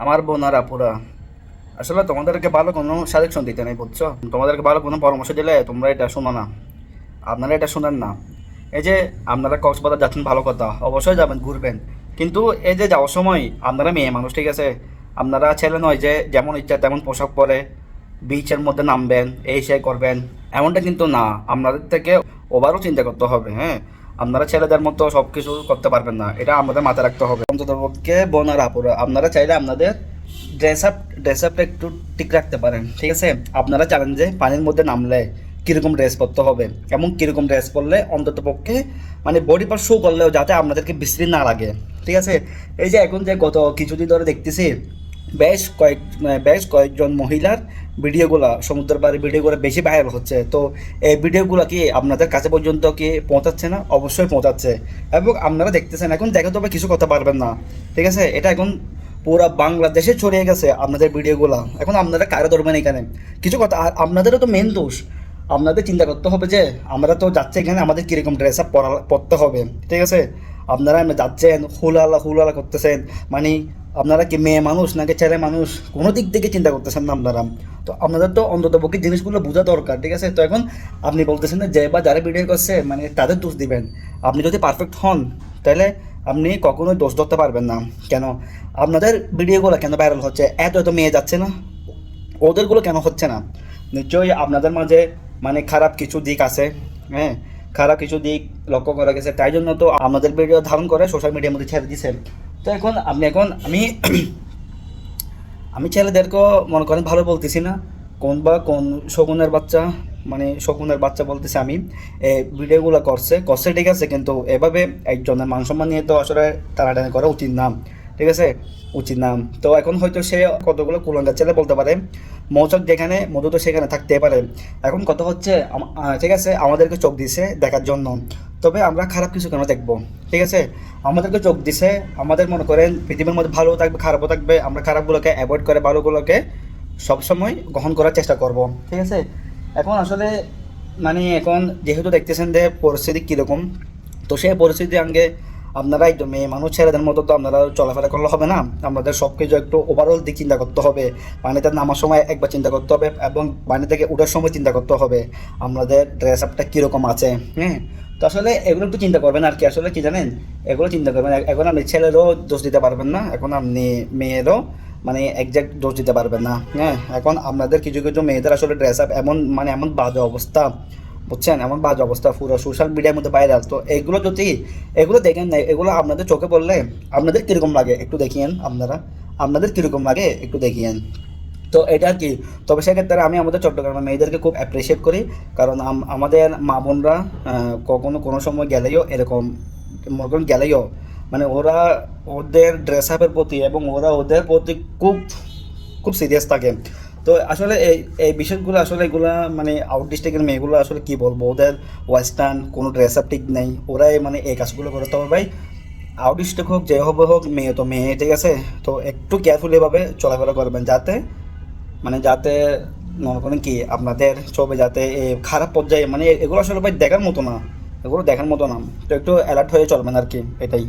আমার বোন আর আপুরা, আসলে তোমাদেরকে ভালো কোনো সাজেশন দিতে নেই, বুঝছো? তোমাদেরকে ভালো কোনো পরামর্শ দিলে তোমরা এটা শোনো না, আপনারা এটা শোনেন না। এই যে আপনারা কক্সবাজার যাচ্ছেন, ভালো কথা, অবশ্যই যাবেন, ঘুরবেন। কিন্তু এই যে যাওয়ার সময় আপনারা মেয়ে মানুষ, ঠিক আছে? আপনারা ছেলে নয় যে যেমন ইচ্ছা তেমন পোশাক পরে বিচের মধ্যে নামবেন, এই সেই করবেন, এমনটা কিন্তু না। আপনাদের থেকে ওভারও চিন্তা করতে হবে, হ্যাঁ। আপনারা ছেলেদের মতো সব কিছু করতে পারবেন না, এটা আমাদের মাথায় রাখতে হবে। অন্ততপক্ষে বোন আর আপুরা, আপনারা চাইলে আপনাদের ড্রেস আপটা একটু ঠিক রাখতে পারেন, ঠিক আছে? আপনারা জানেন যে পানির মধ্যে নামলে কীরকম ড্রেস পরতে হবে এবং কীরকম ড্রেস পরলে অন্ততপক্ষে মানে বডি পার্ট শো করলেও যাতে আপনাদেরকে বিশ্রী না লাগে, ঠিক আছে? এই যে এখন যে গত কিছুদিন ধরে দেখতেছি বেশ কয়েকজন মহিলার ভিডিওগুলো, সমুদ্রের পাড়ে ভিডিওগুলো বেশি ভাইরাল হচ্ছে। তো এই ভিডিওগুলো কি আপনাদের কাছে পর্যন্ত কি পৌঁছাচ্ছে না? অবশ্যই পৌঁছাচ্ছে। এবং আপনারা দেখতেছেন, এখন দেখে তো কিছু করতে পারবেন না, ঠিক আছে? এটা এখন পুরা বাংলাদেশে ছড়িয়ে গেছে আপনাদের ভিডিওগুলো। এখন আপনারা কারো ধরবেন এখানে কিছু কথা, আর আপনাদেরও তো মেন দোষ। আপনাদের চিন্তা করতে হবে যে আমরা তো যাচ্ছি এখানে, আমাদের কীরকম ড্রেস আপ পরতে হবে, ঠিক আছে? আপনারা যাচ্ছেন হুলালা হুলালা করতেছেন, মানে আপনারা কি মেয়ে মানুষ নাকি ছেলে মানুষ, কোনো দিক থেকে চিন্তা করতেছেন না আপনারা। তো আপনাদের তো অন্ততপক্ষে জিনিসগুলো বোঝা দরকার, ঠিক আছে? তো এখন আপনি বলতেছেন যে বা যারা ভিডিও করছে মানে তাদের দোষ দিবেন। আপনি যদি পারফেক্ট হন তাহলে আপনি কখনোই দোষ ধরতে পারবেন না। কেন আপনাদের ভিডিওগুলো কেন ভাইরাল হচ্ছে? এত এত মেয়ে যাচ্ছে না, ওদেরগুলো কেন হচ্ছে না? নিশ্চয়ই আপনাদের মাঝে মানে খারাপ কিছু দিক আছে, হ্যাঁ, খারাপ কিছু দিক লক্ষ্য করা গেছে, তাই জন্য তো আমাদের ভিডিও ধারণ করে সোশ্যাল মিডিয়ার মধ্যে ছেড়ে দিয়েছেন। তো এখন আমি আমি ছেলেদেরকেও মনে করেন ভালো বলতেছি না, কোন শকুনের বাচ্চা, মানে শকুনের বাচ্চা বলতেছি আমি। ভিডিওগুলো করছে ঠিক আছে, কিন্তু এভাবে একজনের মান সম্মান নিয়ে তো আসলে টানাটানি করা উচিত না, ঠিক আছে? উচিত না। তো এখন হয়তো সে কতগুলো কুলাঙ্গার ছেলে বলতে পারে মৌচক যেখানে মধু তো সেখানে থাকতে পারে। এখন কথা হচ্ছে ঠিক আছে, আমাদেরকে চোখ দিছে দেখার জন্য, তবে আমরা খারাপ কিছু কেন দেখবো? ঠিক আছে, আমাদেরকে চোখ দিছে, আমাদের মনে করেন পৃথিবীর মধ্যে ভালো থাকবে খারাপও থাকবে, আমরা খারাপগুলোকে অ্যাভয়েড করে ভালোগুলোকে সবসময় গ্রহণ করার চেষ্টা করব, ঠিক আছে? এখন আসলে মানে এখন যেহেতু দেখতেছেন যে পরিস্থিতি কীরকম, তো সেই পরিস্থিতি আগে আপনারা একদম মেয়ে মানুষ ছেলেদের মতো তো আপনারা চলাফেরা করলে হবে না। আপনাদের সব কিছু একটু ওভারঅল দিক চিন্তা করতে হবে। পানিতে নামার সময় একবার চিন্তা করতে হবে এবং পানি থেকে ওঠার সময় চিন্তা করতে হবে আপনাদের ড্রেস আপটা কীরকম আছে, হ্যাঁ। তো আসলে এগুলো একটু চিন্তা করবেন আর কি, আসলে কি জানেন, এগুলো চিন্তা করবেন। এখন আপনি ছেলেরও দোষ দিতে পারবেন না, এখন আপনি মেয়েরও মানে একজ্যাক্ট দোষ দিতে পারবেন না, হ্যাঁ। এখন আপনাদের কিছু কিছু মেয়েদের আসলে ড্রেস আপ এমন মানে এমন বাজে অবস্থা, বুঝছেন, এমন বাজে অবস্থা পুরো সোশ্যাল মিডিয়ার মধ্যে ভাইরাল। তো এগুলো যদি এগুলো দেখেন না, এগুলো আপনাদের চোখে পড়লে আপনাদের কীরকম লাগে একটু দেখিয়েন, আপনাদের কীরকম লাগে একটু দেখিয়েন। তো এটা আর কি। তবে সেক্ষেত্রে আমি আমাদের চট্টগ্রামের মেয়েদেরকে খুব অ্যাপ্রিসিয়েট করি, কারণ আমাদের মা বোনরা কখনো কোনো সময় গেলেও এরকম মনে করেন গেলেও মানে ওরা ওদের ড্রেস আপের প্রতি এবং ওরা ওদের প্রতি খুব খুব সিরিয়াস থাকে। তো আসলে এই এই বিষয়গুলো আসলে এগুলা মানে আউট ডিস্ট্রিক্টের মেয়েগুলো আসলে কি বলবো, ওদের ওয়েস্টার্ন কোনো ড্রেস আপ ঠিক নেই, ওরাই মানে এই কাজগুলো করে। তবে ভাই আউট ডিস্ট্রিক্ট হোক যে হবে হোক, মেয়ে তো মেয়ে, ঠিক আছে? তো একটু কেয়ারফুলিভাবে চলাফেরা করবেন, যাতে মনে করেন কি আপনাদের ছবি যাতে খারাপ পর্যায়ে মানে এগুলো আসলে ভাই দেখার মতো না, এগুলো দেখার মতো না। তো একটু অ্যালার্ট হয়ে চলবেন আর কি, এটাই।